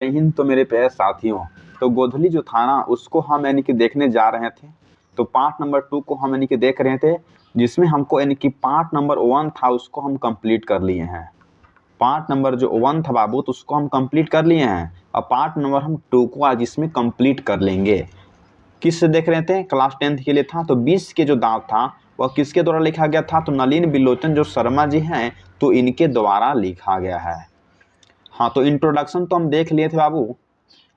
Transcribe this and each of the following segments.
जय हिंद। तो मेरे प्यारे साथियों, तो गोधली जो था ना उसको हम यानी कि देखने जा रहे थे। तो पार्ट नंबर 2 को हम यानी कि देख रहे थे, जिसमें हमको यानी कि पार्ट नंबर 1 था उसको हम कंप्लीट कर लिए हैं। पार्ट नंबर जो 1 था बाबू, तो उसको हम कंप्लीट कर लिए हैं। अब पार्ट नंबर हम 2 को आज इसमें कंप्लीट कर लेंगे। किससे देख रहे थे? क्लास 10th के लिए था। तो 20 के जो दांत था वह किसके द्वारा लिखा गया था? तो नलिन बिलोचन जो शर्मा जी हैं, तो इनके द्वारा लिखा गया है। हाँ, तो इंट्रोडक्शन तो हम देख लिए थे बाबू।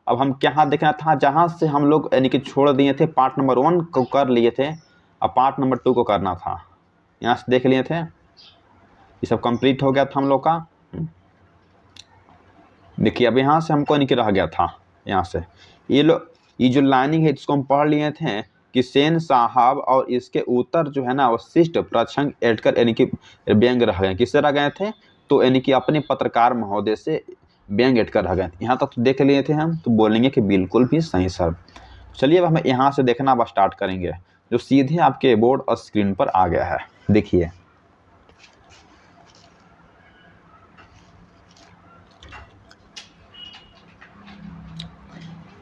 अब हम क्या देखना था? जहाँ से हम लोग यानी कि छोड़ दिए थे, पार्ट नंबर 1 को कर लिए थे, अब पार्ट नंबर 2 को करना था। यहाँ से देख लिए थे, ये सब कंप्लीट हो गया था हम लोग का। देखिए अब यहाँ से हमको यानी कि रह गया था, यहाँ से ये जो लाइनिंग है इसको हम पढ़ लिए थे कि सेन साहब और इसके उत्तर जो है ना वो शिष्ट प्रसंग एडकर यानी कि व्यंग रह गए। किससे रह गए थे? तो यानी कि अपने पत्रकार महोदय से व्यंग एडकर रह गए। यहाँ तक तो देख लिए थे हम, तो बोलेंगे कि बिल्कुल भी सही सर। चलिए अब हम यहाँ से देखना अब स्टार्ट करेंगे, जो सीधे आपके बोर्ड और स्क्रीन पर आ गया है। देखिए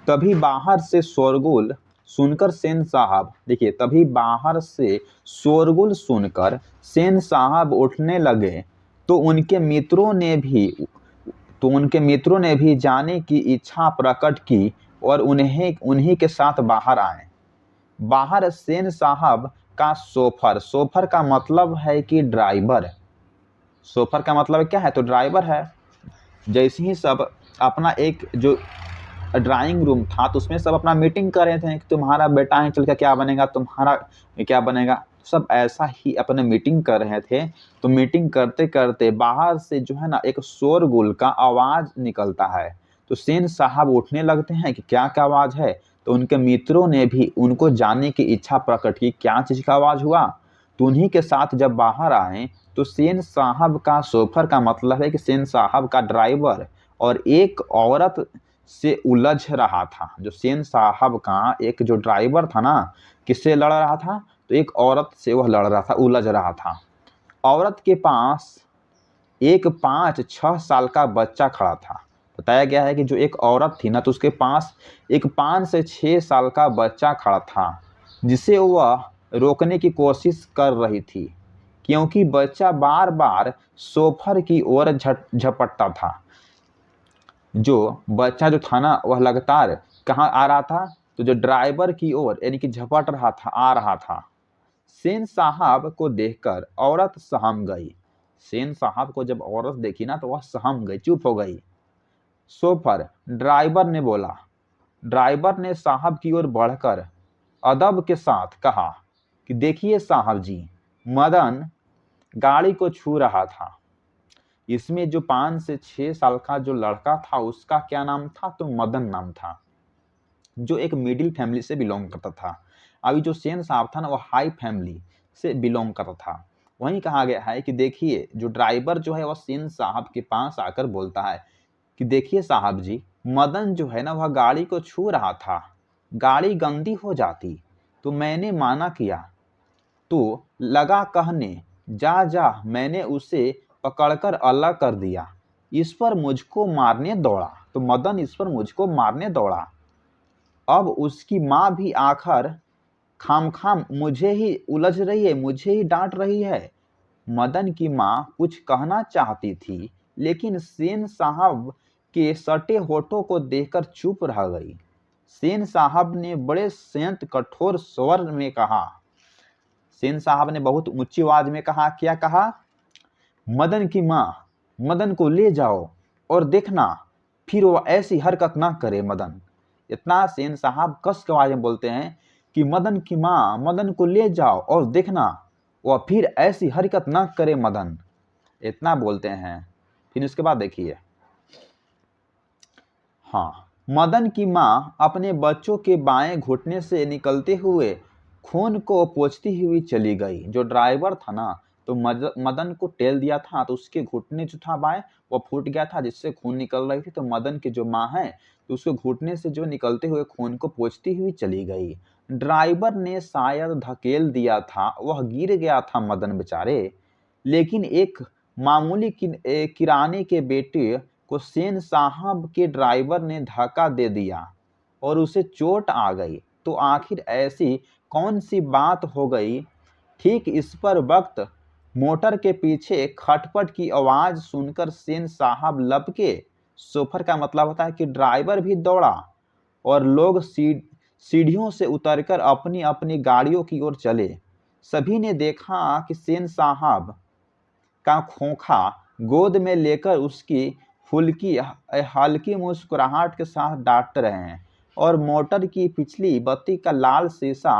तभी बाहर से शोरगुल सुनकर सेन साहब, देखिए तभी बाहर से शोरगुल सुनकर सेन साहब उठने लगे, तो उनके मित्रों ने भी जाने की इच्छा प्रकट की और उन्हीं के साथ बाहर आए। बाहर सेन साहब का सोफर का मतलब है कि ड्राइवर। सोफर का मतलब क्या है? तो ड्राइवर है। जैसे ही सब अपना एक जो ड्राइंग रूम था तो उसमें सब अपना मीटिंग कर रहे थे कि तुम्हारा बेटा है चल के क्या बनेगा, तुम्हारा क्या बनेगा, सब ऐसा ही अपने मीटिंग कर रहे थे। तो मीटिंग करते करते बाहर से जो है ना एक शोरगुल का आवाज निकलता है। तो सेन साहब उठने लगते हैं कि क्या क्या आवाज है। तो उनके मित्रों ने भी उनको जानने की इच्छा प्रकट की, क्या चीज का आवाज हुआ। तो उन्हीं के साथ जब बाहर आए तो सेन साहब का शोफर का मतलब है कि सेन साहब का ड्राइवर और एक औरत से उलझ रहा था। जो सेन साहब का एक जो ड्राइवर था ना, किससे लड़ रहा था? तो एक औरत से वह लड़ रहा था, उलझ रहा था। औरत के पास एक 5-6 साल का बच्चा खड़ा था। बताया गया है कि जो एक औरत थी ना, तो उसके पास एक 5 से 6 साल का बच्चा खड़ा था, जिसे वह रोकने की कोशिश कर रही थी, क्योंकि बच्चा बार बार सोफर की ओर झपटता था। जो बच्चा जो था ना वह लगातार कहाँ आ रहा था? तो जो ड्राइवर की ओर यानी कि झपट रहा था, आ रहा था। सेन साहब को देखकर औरत सहम गई। सेन साहब को जब औरत देखी ना तो वह सहम गई, चुप हो गई। सोफर ड्राइवर ने बोला। ड्राइवर ने साहब की ओर बढ़कर अदब के साथ कहा कि देखिए साहब जी, मदन गाड़ी को छू रहा था। इसमें जो 5 से 6 साल का जो लड़का था उसका क्या नाम था? तो मदन नाम था, जो एक मिडिल फैमिली से बिलोंग करता था। अभी जो सेन साहब था ना वो हाई फैमिली से बिलोंग करता था। वहीं कहा गया है कि देखिए जो ड्राइवर जो है वह सेन साहब के पास आकर बोलता है कि देखिए साहब जी, मदन जो है ना वह गाड़ी को छू रहा था, गाड़ी गंदी हो जाती तो मैंने माना किया, तो लगा कहने जा जा, मैंने उसे पकड़कर अलग कर दिया। इस पर मुझको मारने दौड़ा। तो मदन इस पर मुझको मारने दौड़ा। अब उसकी माँ भी आखिर खामखाम मुझे ही उलझ रही है, मुझे ही डांट रही है। मदन की माँ कुछ कहना चाहती थी, लेकिन सेन साहब के सटे होठों को देखकर चुप रह गई। सेन साहब ने बड़े संयत कठोर स्वर में कहा। सेन साहब ने बहुत ऊंची आवाज में कहा। क्या कहा? मदन की माँ, मदन को ले जाओ और देखना फिर वो ऐसी हरकत ना करे। मदन, इतना सेन साहब कस के आवाज में बोलते हैं कि मदन की माँ, मदन को ले जाओ और देखना वह फिर ऐसी हरकत ना करे मदन, इतना बोलते हैं। फिर उसके बाद देखिए, हाँ, मदन की माँ अपने बच्चों के बाएं घुटने से निकलते हुए खून को पोंछती हुई चली गई। जो ड्राइवर था ना, तो मदन को टेल दिया था, तो उसके घुटने जो था बाएं वो फूट गया था, जिससे खून निकल रही थी। तो मदन की जो माँ है तो उसके घुटने से जो निकलते हुए खून को पोंछती हुई चली गई। ड्राइवर ने शायद धकेल दिया था, वह गिर गया था मदन बेचारे, लेकिन एक मामूली किराने के बेटे को सेन साहब के ड्राइवर ने धक्का दे दिया और उसे चोट आ गई। तो आखिर ऐसी कौन सी बात हो गई? ठीक इस पर वक्त मोटर के पीछे खटपट की आवाज सुनकर सेन साहब लपके। शोफर का मतलब होता है कि ड्राइवर भी दौड़ा और लोग सीढ़ियों से उतरकर अपनी अपनी गाड़ियों की ओर चले। सभी ने देखा कि सेन साहब का खोखा गोद में लेकर उसकी फुल्की हल्की मुस्कुराहट के साथ डांट रहे हैं और मोटर की पिछली बत्ती का लाल शीशा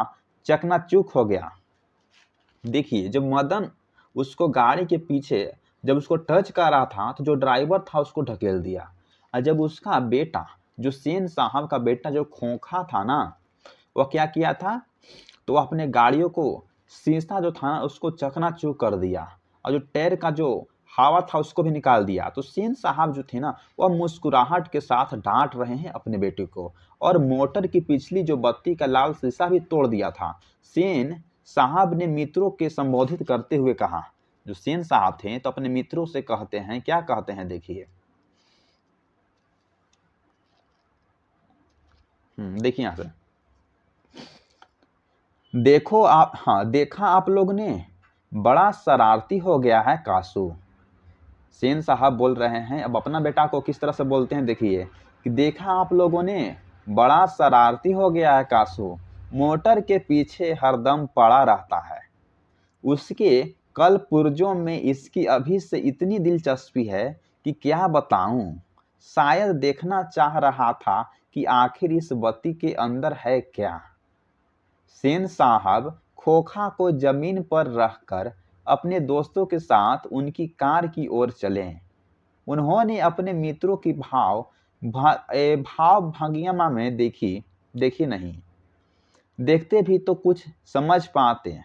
चकनाचूर हो गया। देखिए, जब मदन उसको गाड़ी के पीछे जब उसको टच कर रहा था तो जो ड्राइवर था उसको ढकेल दिया, और जब उसका बेटा जो सेन साहब का बेटा जो खोखा था ना, वह क्या किया था, तो वह अपने गाड़ियों को शीशा जो था ना उसको चकनाचूर कर दिया और जो टायर का जो हवा था उसको भी निकाल दिया। तो सेन साहब जो थे ना वह मुस्कुराहट के साथ डांट रहे हैं अपने बेटे को, और मोटर की पिछली जो बत्ती का लाल शीशा भी तोड़ दिया था। सेन साहब ने मित्रों के संबोधित करते हुए कहा, जो सेन साहब थे तो अपने मित्रों से कहते हैं, क्या कहते हैं देखिए। देखिए यहां से, देखो आप, हाँ देखा आप लोग ने, बड़ा शरारती हो गया है कासू। सेन साहब बोल रहे हैं, अब अपना बेटा को किस तरह से बोलते हैं देखिए, कि देखा आप लोगों ने, बड़ा शरारती हो गया है कासू, मोटर के पीछे हरदम पड़ा रहता है। उसके कल पुर्जों में इसकी अभी से इतनी दिलचस्पी है कि क्या बताऊं। शायद देखना चाह रहा था कि आखिर इस बत्ती के अंदर है क्या। सेन साहब खोखा को जमीन पर रखकर अपने दोस्तों के साथ उनकी कार की ओर चले। उन्होंने अपने मित्रों की भाव भंगिमा में देखी नहीं। देखते भी तो कुछ समझ पाते।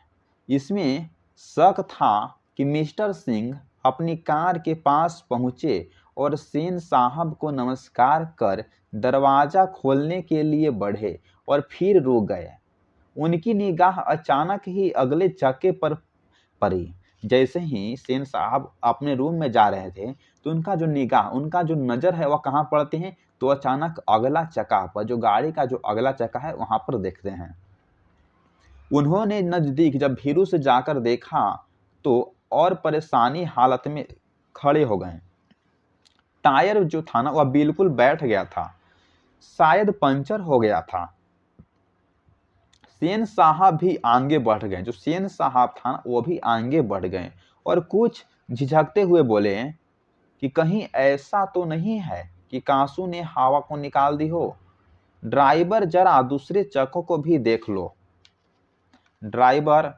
इसमें शक था कि मिस्टर सिंह अपनी कार के पास पहुंचे और सेन साहब को नमस्कार कर दरवाजा खोलने के लिए बढ़े और फिर रुक गए। उनकी निगाह अचानक ही अगले चक्के पर पड़ी। जैसे ही सेन साहब अपने रूम में जा रहे थे तो उनका जो नजर है वह कहाँ पड़ते हैं, तो अचानक अगला चक्का पर, जो गाड़ी का जो अगला चक्का है वहां पर देखते हैं। उन्होंने नजदीक जब भीरू से जाकर देखा तो और परेशानी हालत में खड़े हो गए। टायर जो था ना वह बिल्कुल बैठ गया था, शायद पंचर हो गया था। सेन साहब भी आगे बढ़ गए, जो सेन साहब था ना वो भी आगे बढ़ गए और कुछ झिझकते हुए बोले कि कहीं ऐसा तो नहीं है कि कासू ने हवा को निकाल दी हो। ड्राइवर जरा दूसरे चक्कों को भी देख लो, ड्राइवर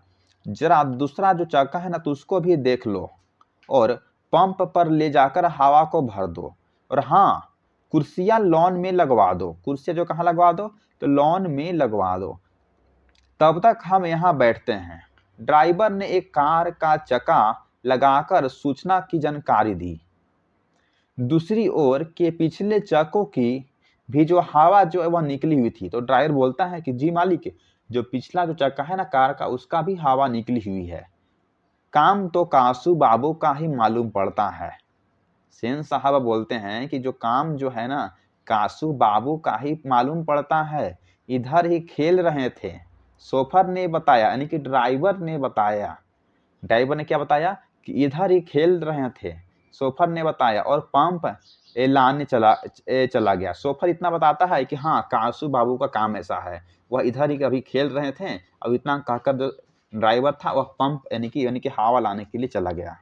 जरा दूसरा जो चक्का है ना तो उसको भी देख लो और पंप पर ले जाकर हवा को भर दो। और हाँ, कुर्सियां लॉन में लगवा दो। कुर्सियां जो कहाँ लगवा दो, तो लॉन में लगवा दो, तब तक हम यहाँ बैठते हैं। ड्राइवर ने एक कार का चक्का लगाकर सूचना की जानकारी दी। दूसरी ओर के पिछले चक्कों की भी जो हवा जो है वह निकली हुई थी। तो ड्राइवर बोलता है कि जी मालिक, जो पिछला जो चक्का है ना कार का उसका भी हवा निकली हुई है। काम तो कासू बाबू का ही मालूम पड़ता है। सेन साहब बोलते हैं कि जो काम जो है ना कासू बाबू का ही मालूम पड़ता है, इधर ही खेल रहे थे। शोफर ने बताया, यानी कि ड्राइवर ने बताया। ड्राइवर ने क्या बताया कि इधर ही खेल रहे थे, शोफर ने बताया, और पंप लाने चला गया। शोफर इतना बताता है कि हाँ कासू बाबू का काम ऐसा है, वह इधर ही कभी खेल रहे थे। अब इतना कहकर जो ड्राइवर था वह पंप यानी कि हवा लाने के लिए चला गया।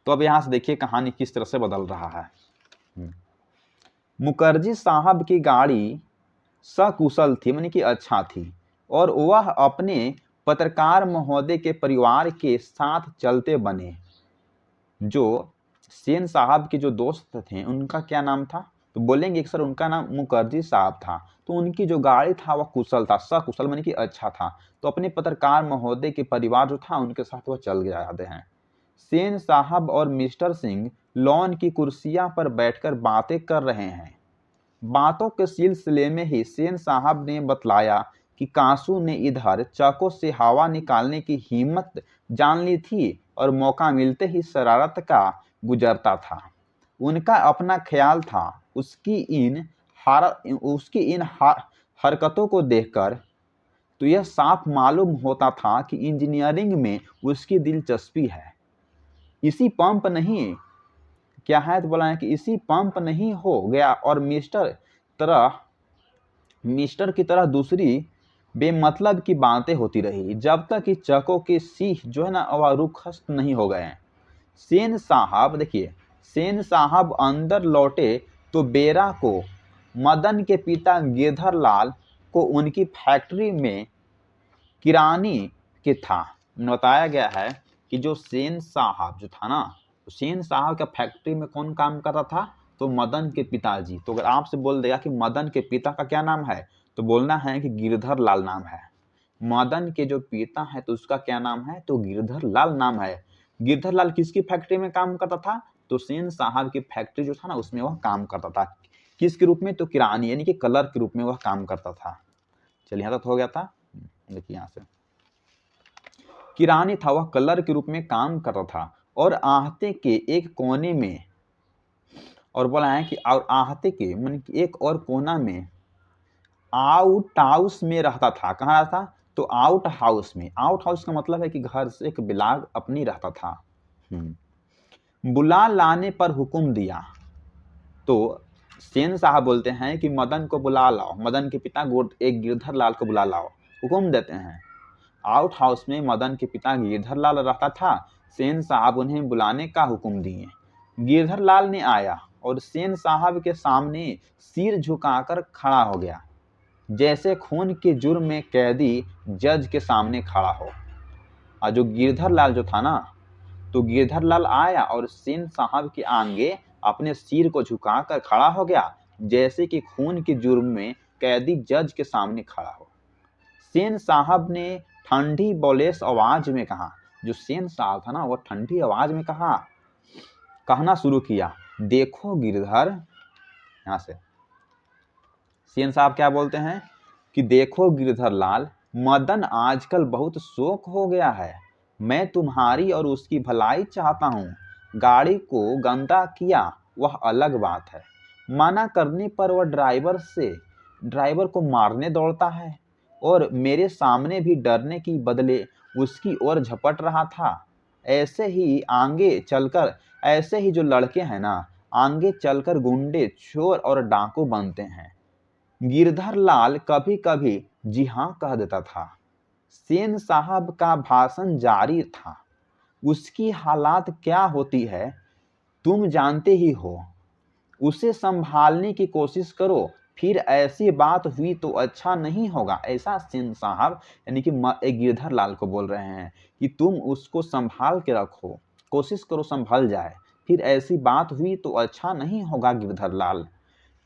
तो अब यहां से देखिए कहानी किस तरह से बदल रहा है। मुखर्जी साहब की गाड़ी सकुशल थी, यानी कि अच्छा थी, और वह अपने पत्रकार महोदय के परिवार के साथ चलते बने। जो सेन साहब के जो दोस्त थे उनका क्या नाम था, तो बोलेंगे कि सर उनका नाम मुखर्जी साहब था। तो उनकी जो गाड़ी था वह कुशल था, सकुशल यानी कि अच्छा था। तो अपने पत्रकार महोदय के परिवार जो था उनके साथ वह चल जाते हैं। सेन साहब और मिस्टर सिंह लॉन की कुर्सियां पर बैठकर बातें कर रहे हैं। बातों के सिलसिले में ही सेन साहब ने बतलाया कि कासू ने इधर चाकों से हवा निकालने की हिम्मत जान ली थी और मौका मिलते ही शरारत का गुजरता था। उनका अपना ख्याल था। उसकी इन हरकतों को देखकर तो यह साफ मालूम होता था कि इंजीनियरिंग में उसकी दिलचस्पी है। इसी पंप नहीं क्या है तो बोला है कि इसी पंप नहीं हो गया और मिस्टर की तरह दूसरी बेमतलब की बातें होती रही जब तक कि चकों के सीख जो है ना वह रुखस्त नहीं हो गए। सेन साहब देखिए, सेन साहब अंदर लौटे तो बेरा को मदन के पिता गिरधर लाल को उनकी फैक्ट्री में किरानी के था। बताया गया है कि जो सेन साहब जो था ना, तो सेन साहब का फैक्ट्री में कौन काम करता था, तो मदन के पिताजी। तो अगर आपसे बोल देगा कि मदन के पिता का क्या नाम है, तो बोलना है कि गिरधर लाल नाम है। मदन के जो पिता है तो उसका क्या नाम है, तो गिरधर लाल नाम है। गिरधर लाल किसकी फैक्ट्री में काम करता था, तो सेन साहब की फैक्ट्री जो था ना उसमें वह काम करता था। किसके रूप में, तो किरानी यानी कि कलर के रूप में वह काम करता था। चलिए यहाँ तक हो गया था। देखिए यहाँ से किरानी था, वह कलर के रूप में काम करता था और आहते के एक कोने में, और बोला है कि और आहते के मन एक और कोना में आउट हाउस में रहता था। कहाँ रहता था, तो आउट हाउस में। आउट हाउस का मतलब है कि घर से एक बिलाग अपनी रहता था। बुला लाने पर हुक्म दिया, तो सेन साहब बोलते हैं कि मदन को बुला लाओ, मदन के पिता एक गिरधर लाल को बुला लाओ, हुक्म देते हैं। आउट हाउस में मदन के पिता गिरधर लाल रहता था। सेन साहब उन्हें बुलाने का हुक्म दिए। गिरधर लाल ने आया और सेन साहब के सामने सिर झुकाकर खड़ा हो गया, जैसे खून के जुर्म में कैदी जज के सामने खड़ा हो। और जो गिरधर लाल जो था ना, तो गिरधर लाल आया और सेन साहब के आगे अपने सिर को झुकाकर खड़ा हो गया, जैसे कि खून के जुर्म में कैदी जज के सामने खड़ा हो। सेन साहब ने ठंडी बोलेस आवाज में कहा, जो सेन साहब था ना वो ठंडी आवाज में कहना शुरू किया, देखो गिरधर। यहां से सेन साहब क्या बोलते हैं कि देखो गिरधर लाल, मदन आजकल बहुत शौक हो गया है। मैं तुम्हारी और उसकी भलाई चाहता हूँ। गाड़ी को गंदा किया वह अलग बात है, मना करने पर वह ड्राइवर को मारने दौड़ता है और मेरे सामने भी डरने की बदले उसकी ओर झपट रहा था। ऐसे ही जो लड़के हैं ना, आगे चलकर गुंडे, चोर और डाकू बनते हैं। गिरधर लाल कभी कभी जी हाँ कह देता था। सेन साहब का भाषण जारी था। उसकी हालात क्या होती है तुम जानते ही हो। उसे संभालने की कोशिश करो, फिर ऐसी बात हुई तो अच्छा नहीं होगा। ऐसा सेन साहब यानी कि गिरधर लाल को बोल रहे हैं कि तुम उसको संभाल के रखो, कोशिश करो संभल जाए, फिर ऐसी बात हुई तो अच्छा नहीं होगा गिरधर लाल,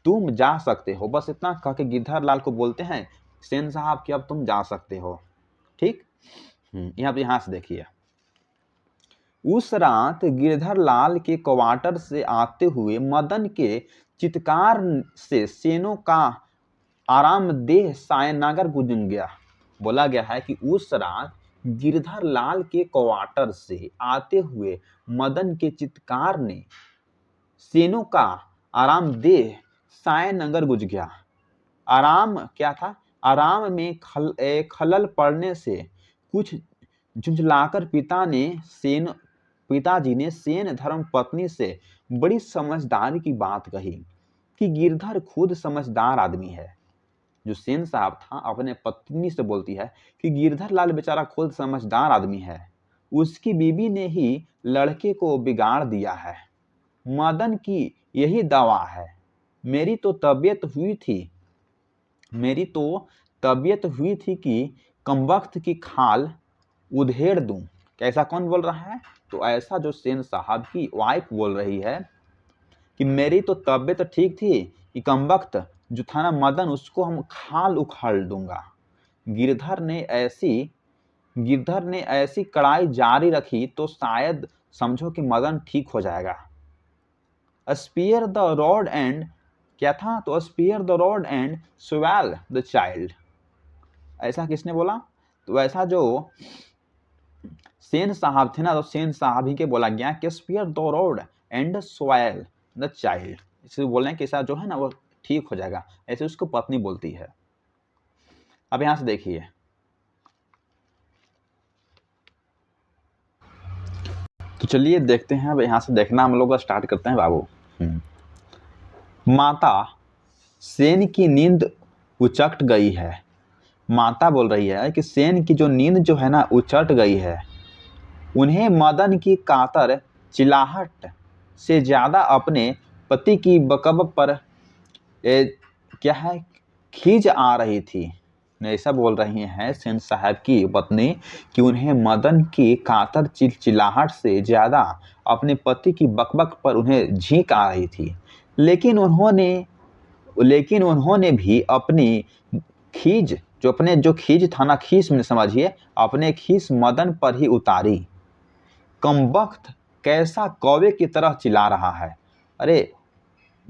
तुम जा सकते हो। बस इतना कह के गिरधर लाल को बोलते हैं सेन साहब कि अब तुम जा सकते हो। ठीक, यहाँ से देखिए, उस रात गिरधर लाल के क्वार्टर से आते हुए मदन के चित्कार से सेनों का आरामदेह सायनगर गुजर गया। बोला गया है कि उस रात गिरधर लाल के क्वार्टर से आते हुए मदन के चित्कार ने सेनों का आरामदेह सायनगर गुजर गया। आराम क्या था, आराम में खलल पड़ने से कुछ झुंझलाकर पिताजी ने सेन धर्म पत्नी से बड़ी समझदारी की बात कही कि गिरधर खुद समझदार आदमी है। जो सेन साहब था अपने पत्नी से बोलती है कि गिरधर लाल बेचारा खुद समझदार आदमी है, उसकी बीबी ने ही लड़के को बिगाड़ दिया है। मदन की यही दवा है। मेरी तो तबीयत हुई थी कि कमबख्त की खाल उधेड़ दूं। कैसा कौन बोल रहा है, तो ऐसा जो सेन साहब की वाइफ बोल रही है कि मेरी तो तबीयत ठीक थी कि कमबख्त जो था ना मदन, उसको हम खाल उखाड़ दूंगा। गिरधर ने ऐसी कड़ाई जारी रखी तो शायद समझो कि मदन ठीक हो जाएगा। स्पेयर द रॉड एंड क्या था, तो spare the rod and spoil the child. ऐसा किसने बोला, तो ऐसा जो सेन साहब थे ना, तो सेन साहब ही के बोला गया कि spare the rod and spoil the child. इसे बोल रहे हैं कि ऐसा जो है ना वो ठीक हो जाएगा, ऐसे उसको पत्नी बोलती है। अब यहां से देखिए, तो चलिए देखते हैं। अब यहाँ से देखना हम लोग स्टार्ट करते हैं बाबू। माता सेन की नींद उचट गई है। माता बोल रही है कि सेन की जो नींद जो है ना उचट गई है। उन्हें मदन की कातर चिल्लाहट से ज्यादा अपने पति की बकब पर क्या है खींच आ रही थी। ऐसा बोल रही हैं सेन साहब की पत्नी कि उन्हें मदन की कातर चिल्चिलाहट से ज्यादा अपने पति की बकबक पर उन्हें झींक आ रही थी। लेकिन उन्होंने भी अपनी खीज जो खीज था ना, खीस में समझिए, अपने खीस मदन पर ही उतारी। कमबख्त कैसा कौवे की तरह चिल्ला रहा है। अरे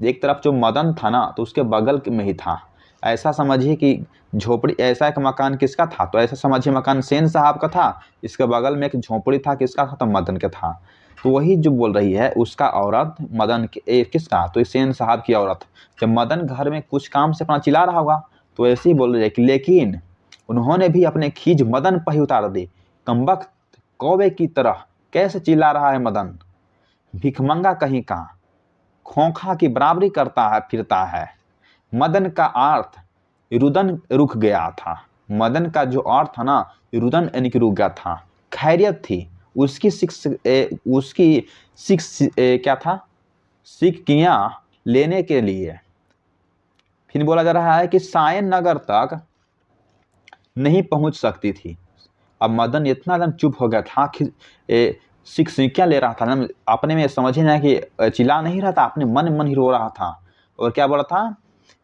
एक तरफ जो मदन था ना तो उसके बगल में ही था। ऐसा समझिए कि झोपड़ी, ऐसा एक मकान किसका था, तो ऐसा समझिए मकान सेन साहब का था, इसके बगल में एक झोपड़ी था, किसका था, तो मदन का था। तो वही जो बोल रही है उसका औरत मदन के किसका, तो सेन साहब की औरत। जब मदन घर में कुछ काम से अपना चिल्ला रहा होगा तो ऐसे ही बोल रही है कि लेकिन उन्होंने भी अपने खीज मदन पर ही उतार दी। कमबख्त कौवे की तरह कैसे चिल्ला रहा है मदन, भिखमंगा कहीं का, खोखा की बराबरी करता है फिरता है। मदन का अर्थ रुदन रुक गया था। मदन का जो अर्थ था ना रुदन यानी कि रुक गया था। खैरियत थी उसकी क्या था, सिक्कियां लेने के लिए। फिर बोला जा रहा है कि सायन नगर तक नहीं पहुंच सकती थी। अब मदन इतना एकदम चुप हो गया था कि सिक्कियां ले रहा था ना, अपने में समझ ही नहीं कि चिल्ला नहीं रहा था, अपने मन ही रो रहा था। और क्या बोला था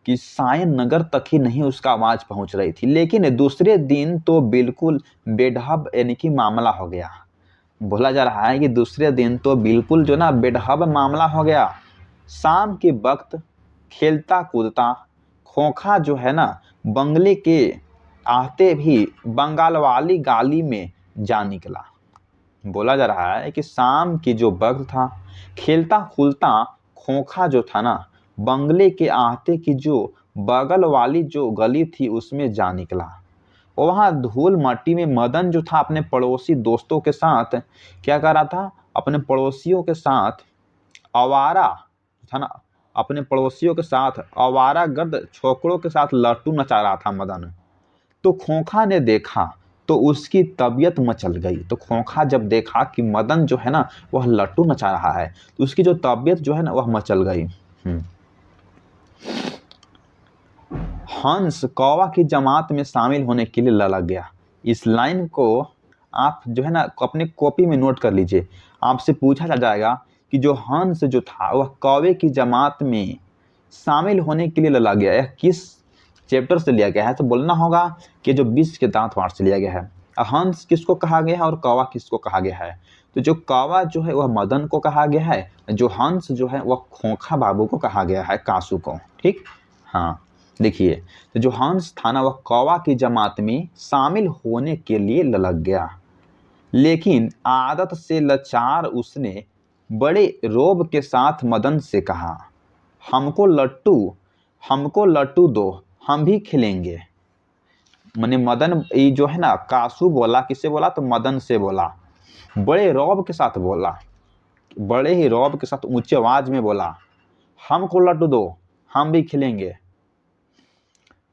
कि सायन नगर तक ही नहीं उसका आवाज पहुंच रही थी। लेकिन दूसरे दिन तो बिल्कुल बेढब यानी कि मामला हो गया। बोला जा रहा है कि दूसरे दिन तो बिल्कुल जो ना बेढब मामला हो गया। शाम के वक्त खेलता कूदता खोखा जो है ना बंगले के आते भी बंगाल वाली गाली में जा निकला। बोला जा रहा है कि शाम की जो वक्त था, खेलता खुलता खोखा जो था ना बंगले के आते की जो बगल वाली जो गली थी उसमें जा निकला। और वहां धूल मट्टी में मदन जो था अपने पड़ोसी दोस्तों के साथ क्या कर रहा था, अपने पड़ोसियों के साथ आवारा था ना, अपने पड़ोसियों के साथ आवारा गर्द छोकरों के साथ लट्टू नचा रहा था मदन। तो खोखा ने देखा तो उसकी तबीयत मचल गई। तो खोखा जब देखा कि मदन जो है ना वह लट्टू नचा रहा है तो उसकी जो तबीयत जो है ना वह मचल गई। हंस कौवा की जमात में शामिल होने के लिए ललक गया। इस लाइन को आप जो है ना अपने कॉपी में नोट कर लीजिए। आपसे पूछा जाएगा कि जो हंस जो था वह कौवे की जमात में शामिल होने के लिए ललक गया, यह किस चैप्टर से लिया गया है, तो बोलना होगा कि जो 20 के दांत वार से लिया गया है। हंस किसको कहा गया है और कौवा किसको कहा गया है, तो जो कौवा जो है वह मदन को कहा गया है, जो हंस जो है वह खोखा बाबू को कहा गया है, कासू को। ठीक, हाँ देखिए, तो जो हंस था ना वह कौवा की जमात में शामिल होने के लिए ललक गया। लेकिन आदत से लाचार उसने बड़े रोब के साथ मदन से कहा, हमको लट्टू दो, हम भी खेलेंगे। माने मदन ये जो है ना कासू बोला, किससे बोला, तो मदन से बोला। बड़े रौब के साथ बोला, बड़े ही रौब के साथ ऊंची आवाज में बोला, हमको लट्टू दो, हम भी खेलेंगे।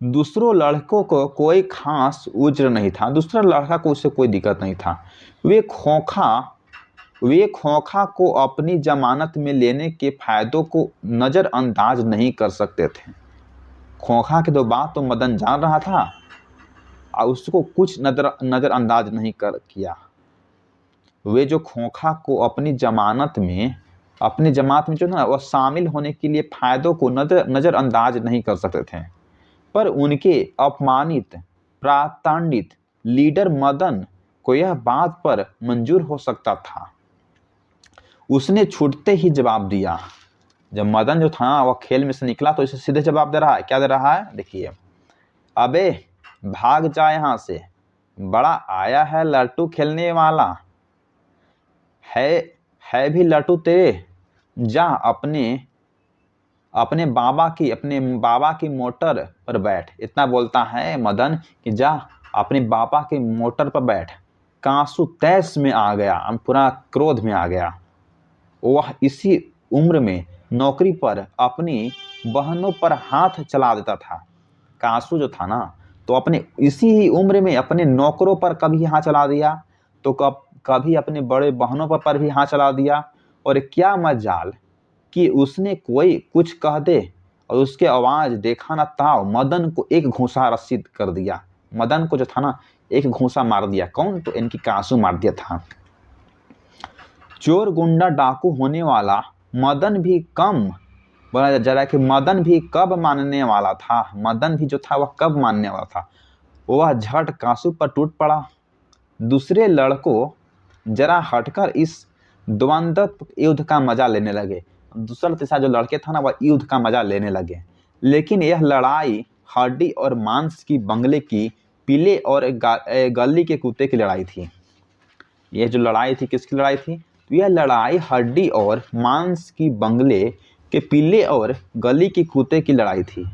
दूसरों लड़कों को कोई खास उज्र नहीं था, दूसरा लड़का को उससे कोई दिक्कत नहीं था। वे खोखा को अपनी जमानत में लेने के फायदों को नजरअंदाज नहीं कर सकते थे। खोखा की तो बात तो मदन जान रहा था और उसको कुछ नजरअंदाज नहीं किया। वे जो खोखा को अपनी जमात में जो ना वह शामिल होने के लिए फायदों को नजरअंदाज नहीं कर सकते थे, पर उनके अपमानित प्राताड़ित लीडर मदन को यह बात पर मंजूर हो सकता था। उसने छूटते ही जवाब दिया। जब मदन जो था वह खेल में से निकला तो इसे सीधे जवाब दे रहा है। क्या दे रहा है, देखिए, अबे भाग जा यहां से, बड़ा आया है लट्टू खेलने वाला, है भी लट्टू तेरे, जा अपने बाबा की मोटर पर बैठ। इतना बोलता है मदन कि जा अपने बाबा की मोटर पर बैठ। कांसू तैश में आ गया, पूरा क्रोध में आ गया। वह इसी उम्र में नौकरी पर अपनी बहनों पर हाथ चला देता था। कांसू जो था ना, तो अपने इसी ही उम्र में अपने नौकरों पर कभी हाथ चला दिया, तो कभी अपने बड़े बहनों पर भी हाथ चला दिया। और क्या मजाल कि उसने कोई कुछ कह दे और उसके आवाज देखा ना ताव मदन को एक घूंसा रसीद कर दिया। मदन को जो था ना एक घूंसा मार दिया। कौन? तो इनकी कांसू मार दिया था। चोर गुंडा डाकू होने वाला मदन भी कम, बोला जा रहा है कि मदन भी कब मानने वाला था। मदन भी जो था वह कब मानने वाला था। वह झट कांसू पर टूट पड़ा। दूसरे लड़कों जरा हटकर इस द्वंद्व युद्ध का मजा लेने लगे। दूसरा तीसरा जो लड़के था ना वह युद्ध का मजा लेने लगे। लेकिन यह लड़ाई हड्डी और मांस की बंगले की पीले और गली के कुत्ते की लड़ाई थी। यह जो लड़ाई थी किसकी लड़ाई थी? तो यह लड़ाई हड्डी और मांस की बंगले के पीले और गली के कुत्ते की लड़ाई थी।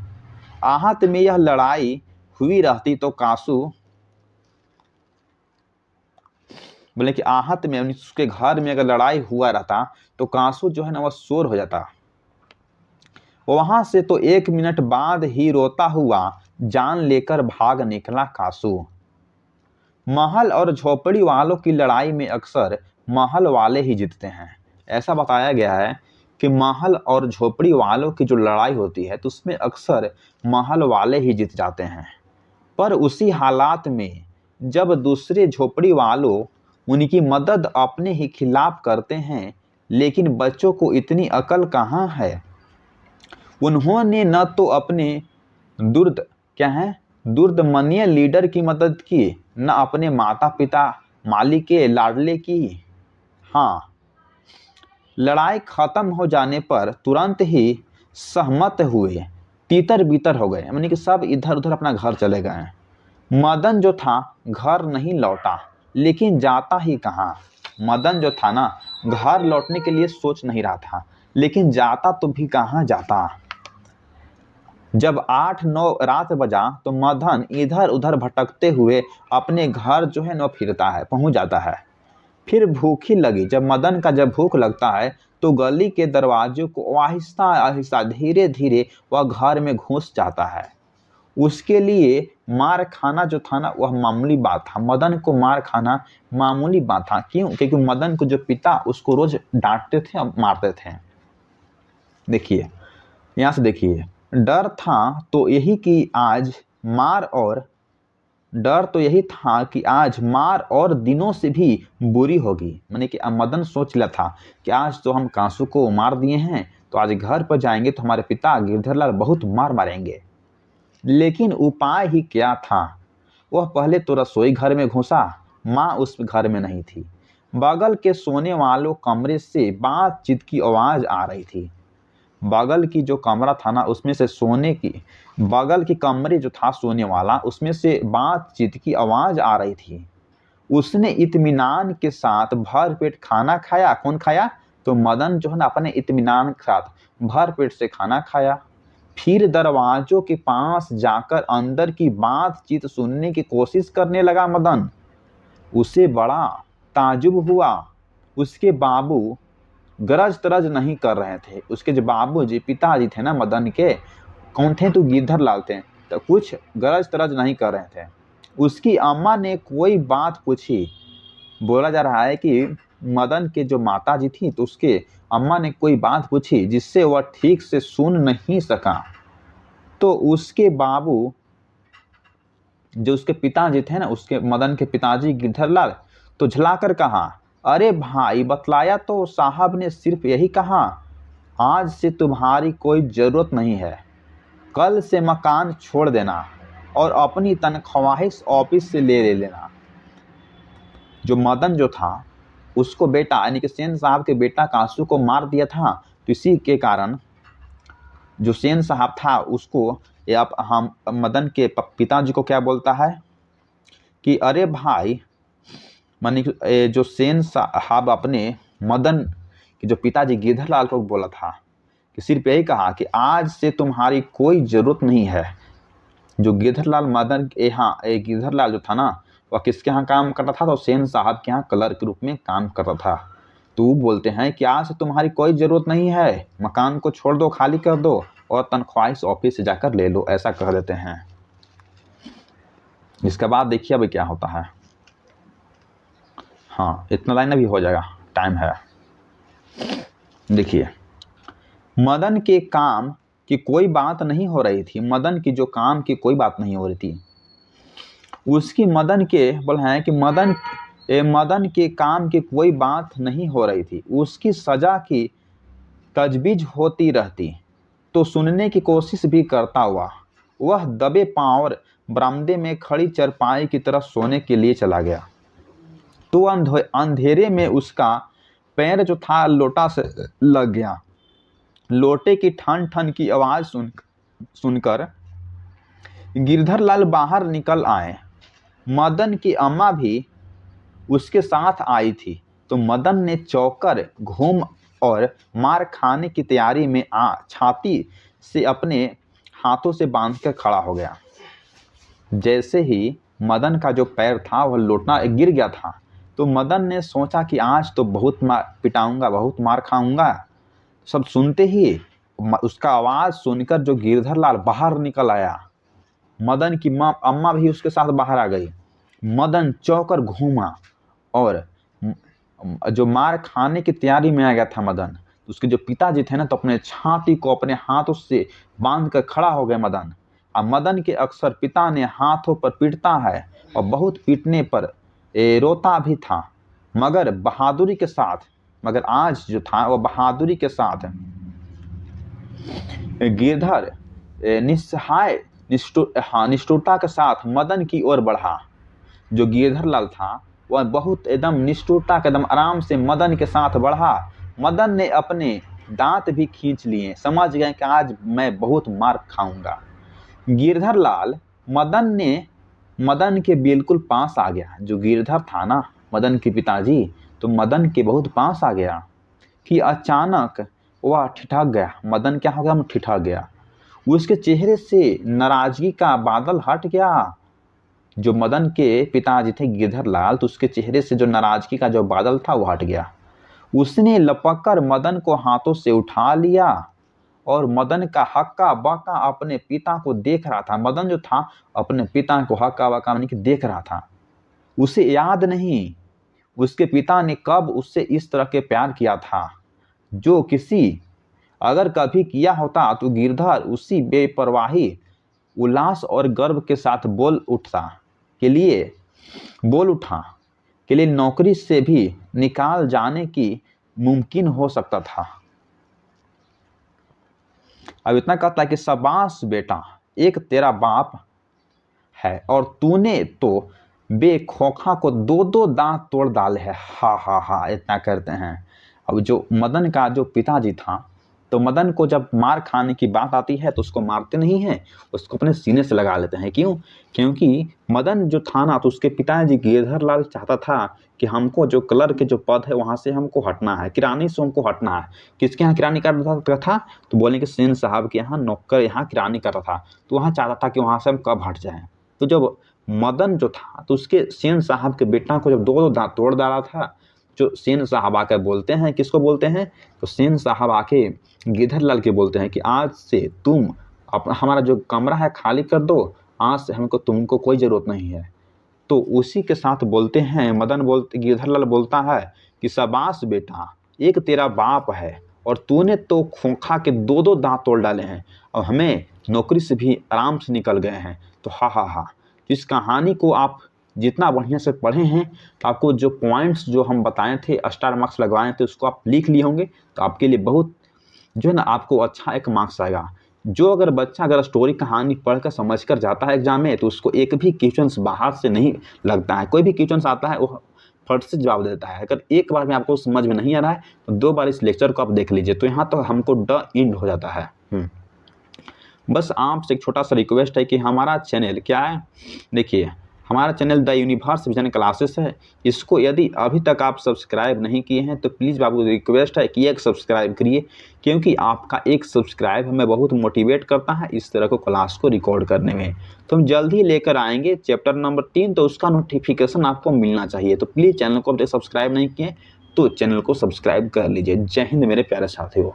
आहत में यह लड़ाई हुई रहती तो कांसू, बोले कि आहत में उसके घर में अगर लड़ाई हुआ रहता तो कांसू जो है ना वह शोर हो जाता। वहां से तो 1 मिनट बाद ही रोता हुआ जान लेकर भाग निकला कांसू। महल और झोपड़ी वालों की लड़ाई में अक्सर महल वाले ही जीतते हैं। ऐसा बताया गया है कि महल और झोपड़ी वालों की जो लड़ाई होती है तो उसमें अक्सर महल वाले ही जीत जाते हैं। पर उसी हालात में जब दूसरे झोपड़ी वालों उनकी मदद अपने ही खिलाफ करते हैं, लेकिन बच्चों को इतनी अकल कहाँ है। उन्होंने न तो अपने दुर्दमनीय लीडर की मदद की, न अपने माता पिता मालिक के लाडले की। हाँ, लड़ाई खत्म हो जाने पर तुरंत ही सहमत हुए, तीतर बीतर हो गए, यानी कि सब इधर उधर अपना घर चले गए। मदन जो था घर नहीं लौटा, लेकिन जाता ही कहाँ। मदन जो था ना घर लौटने के लिए सोच नहीं रहा था, लेकिन जाता तो भी कहाँ जाता। जब 8-9 रात बजा तो मदन इधर उधर भटकते हुए अपने घर जो है न फिरता है, पहुंच जाता है। फिर भूखी लगी। जब मदन का जब भूख लगता है तो गली के दरवाजे को आहिस्ता आहिस्ता धीरे धीरे वह घर में घुस जाता है। उसके लिए मार खाना जो था ना वह मामूली बात था। मदन को मार खाना मामूली बात था। क्यों? क्योंकि मदन को जो पिता उसको रोज डांटते थे और मारते थे। देखिए यहाँ से देखिए, डर था तो यही कि आज मार और डर तो यही था कि आज मार और दिनों से भी बुरी होगी। माने कि मदन सोच लिया था कि आज तो हम कांसू को मार दिए हैं, तो आज घर पर जाएंगे तो हमारे पिता गिरधरलाल बहुत मार मारेंगे। लेकिन उपाय ही क्या था। वह पहले तो रसोई घर में घुसा, माँ उस घर में नहीं थी। बगल के सोने वालों कमरे से बातचीत की आवाज आ रही थी। बगल की जो कमरा था ना उसमें से बगल की कमरे जो था सोने वाला उसमें से बातचीत की आवाज आ रही थी। उसने इत्मीनान के साथ भर पेट खाना खाया। कौन खाया? तो मदन जो है ना अपने इत्मीनान के साथ भर पेट से खाना खाया। फिर दरवाजों के पास जाकर अंदर की बातचीत सुनने की कोशिश करने लगा मदन। उसे बड़ा ताजुब हुआ। उसके बाबू गरज तरज नहीं कर रहे थे। उसके जो बाबूजी पिताजी थे ना मदन के, कौन थे? तो गिरधरलाल थे। तो कुछ गरज तरज नहीं कर रहे थे। उसकी अम्मा ने कोई बात पूछी। बोला जा रहा है कि मदन के जो माताजी थी तो उसके अम्मा ने कोई बात पूछी जिससे वह ठीक से सुन नहीं सका। तो उसके बाबू जो उसके पिताजी थे ना, उसके मदन के पिताजी गिरधरलाल, तो झलाकर कहा, अरे भाई बतलाया तो साहब ने सिर्फ यही कहा, आज से तुम्हारी कोई जरूरत नहीं है। कल से मकान छोड़ देना और अपनी तनख्वाहिश ऑफिस से ले लेना। जो मदन जो था उसको बेटा यानी कि सेन साहब के बेटा कांसू को मार दिया था। तो इसी के कारण जो सेन साहब था उसको हम मदन के पिताजी को क्या बोलता है कि अरे भाई, मानी जो सेन साहब अपने मदन कि जो पिताजी गिरधरलाल को बोला था कि सिर्फ यही कहा कि आज से तुम्हारी कोई ज़रूरत नहीं है। जो गिरधरलाल मदन यहाँ गिरधरलाल जो था ना, वह किसके यहाँ काम करता था? तो सेन साहब के यहाँ क्लर्क के रूप में काम करता था। तो वो बोलते हैं कि आज से तुम्हारी कोई ज़रूरत नहीं है, मकान को छोड़ दो, खाली कर दो और तनख्वाह इस ऑफिस से जाकर ले लो, ऐसा कह देते हैं। इसके बाद देखिए अभी क्या होता है। हाँ, इतना लाइन अभी हो जाएगा, टाइम है। देखिए, मदन के काम की कोई बात नहीं हो रही थी। मदन की जो काम की कोई बात नहीं हो रही थी, उसकी मदन के बोल है कि मदन के काम की कोई बात नहीं हो रही थी। उसकी सजा की तजवीज होती रहती तो सुनने की कोशिश भी करता हुआ वह दबे पांव बरामदे में खड़ी चरपाई की तरफ सोने के लिए चला गया। तो अंधेरे में उसका पैर जो था लोटा से लग गया। लोटे की ठन ठन की आवाज सुनकर गिरधरलाल बाहर निकल आए। मदन की अम्मा भी उसके साथ आई थी। तो मदन ने चौकर घूम और मार खाने की तैयारी में छाती से अपने हाथों से बांधकर खड़ा हो गया। जैसे ही मदन का जो पैर था वह लोटना गिर गया था, तो मदन ने सोचा कि आज तो बहुत पिटाऊंगा, बहुत मार खाऊंगा। सब सुनते ही उसका आवाज़ सुनकर जो गिरधरलाल बाहर निकल आया, मदन की अम्मा भी उसके साथ बाहर आ गई। मदन चौकर घूमा और जो मार खाने की तैयारी में आ गया था मदन, उसके जो पिताजी थे ना, तो अपने छाती को अपने हाथों से बांध कर खड़ा हो गए मदन। अब मदन के अक्सर पिता ने हाथों पर पीटता है और बहुत पीटने पर रोता भी था, मगर बहादुरी के साथ, मगर आज जो था वह बहादुरी के साथ गिरधर निष्ठुरता के साथ मदन की ओर बढ़ा। जो गिरधरलाल था वह बहुत एकदम निष्ठुरता के एकदम आराम से मदन के साथ बढ़ा। मदन ने अपने दांत भी खींच लिए, समझ गए कि आज मैं बहुत मार खाऊंगा। गिरधरलाल मदन के बिल्कुल पास आ गया। जो गिरधर था ना, मदन के पिताजी, तो मदन के बहुत पास आ गया कि अचानक वह ठिठक गया। मदन क्या हो गया? ठिठक गया। उसके चेहरे से नाराजगी का बादल हट गया। जो मदन के पिताजी थे गिरधरलाल, तो उसके चेहरे से जो नाराजगी का जो बादल था वो हट गया। उसने लपककर मदन को हाथों से उठा लिया और मदन का हक्का बक्का अपने पिता को देख रहा था। मदन जो था अपने पिता को हक्का बक्का देख रहा था। उसे याद नहीं उसके पिता ने कब उससे इस तरह के प्यार किया था। जो किसी अगर कभी किया होता तो गिरधर उसी बेपरवाही, उल्लास और गर्व के साथ बोल उठा के लिए नौकरी से भी निकाल जाने की मुमकिन हो सकता था। अब इतना कहता है कि शाबाश बेटा, एक तेरा बाप है और तूने तो बेखौखा को दो दो दांत तोड़ डाले है। हा हा हा, इतना करते हैं। अब जो मदन का जो पिताजी था, तो मदन को जब मार खाने की बात आती है तो उसको मारते नहीं हैं, उसको अपने सीने से लगा लेते हैं। क्यों? क्योंकि मदन जो था ना, तो उसके पिताजी गिरधरलाल चाहता था कि हमको जो क्लर्क के जो पद है वहाँ से हमको हटना है, किरानी से हमको हटना है। किसके यहाँ किरानी करता था? तो बोले कि सेन साहब के यहाँ नौकर यहाँ किरानी करता था, तो वहाँ चाहता था कि वहाँ से हम कब हट जाएँ। तो जब मदन जो था, तो उसके सेन साहब के बेटा को जब दो दो दांत तोड़ डाला था, जो सेन साहब आकर बोलते हैं, किसको बोलते हैं? तो सेन साहब आके गिरधरलाल के बोलते हैं कि आज से तुम हमारा जो कमरा है खाली कर दो, आज से तुमको कोई ज़रूरत नहीं है। तो उसी के साथ बोलते हैं गिरधरलाल बोलता है कि शाबाश बेटा, एक तेरा बाप है और तूने तो खोखा के दो दो दांत तोड़ डाले हैं और हमें नौकरी से भी आराम से निकल गए हैं। तो हा हा हा, इस कहानी को आप जितना बढ़िया से पढ़े हैं, तो आपको जो पॉइंट्स जो हम बताए थे, स्टार मार्क्स लगवाए थे, उसको आप लिख लिए होंगे, तो आपके लिए बहुत जो है ना आपको अच्छा एक मार्क्स आएगा। जो अगर बच्चा अगर स्टोरी कहानी पढ़कर समझ कर जाता है एग्जाम में, तो उसको एक भी क्वेश्चंस बाहर से नहीं लगता है। कोई भी क्वेश्चंस आता है वो फट से जवाब देता है। अगर एक बार में आपको समझ में नहीं आ रहा है तो 2 बार इस लेक्चर को आप देख लीजिए, तो यहाँ तो हमको द एंड हो जाता है। बस आपसे एक छोटा सा रिक्वेस्ट है कि हमारा चैनल क्या है, देखिए हमारा channel the universe vision classes है। इसको यदि अभी तक आप सब्सक्राइब नहीं किए हैं तो प्लीज़ बाबू रिक्वेस्ट है कि एक सब्सक्राइब करिए, क्योंकि आपका एक सब्सक्राइब हमें बहुत मोटिवेट करता है इस तरह को क्लास को रिकॉर्ड करने में। तो हम जल्द ही लेकर आएंगे चैप्टर नंबर 3, तो उसका नोटिफिकेशन आपको मिलना चाहिए। तो प्लीज़ चैनल को अब तक सब्सक्राइब नहीं किए तो चैनल को सब्सक्राइब कर लीजिए। जय हिंद मेरे प्यारे साथियों।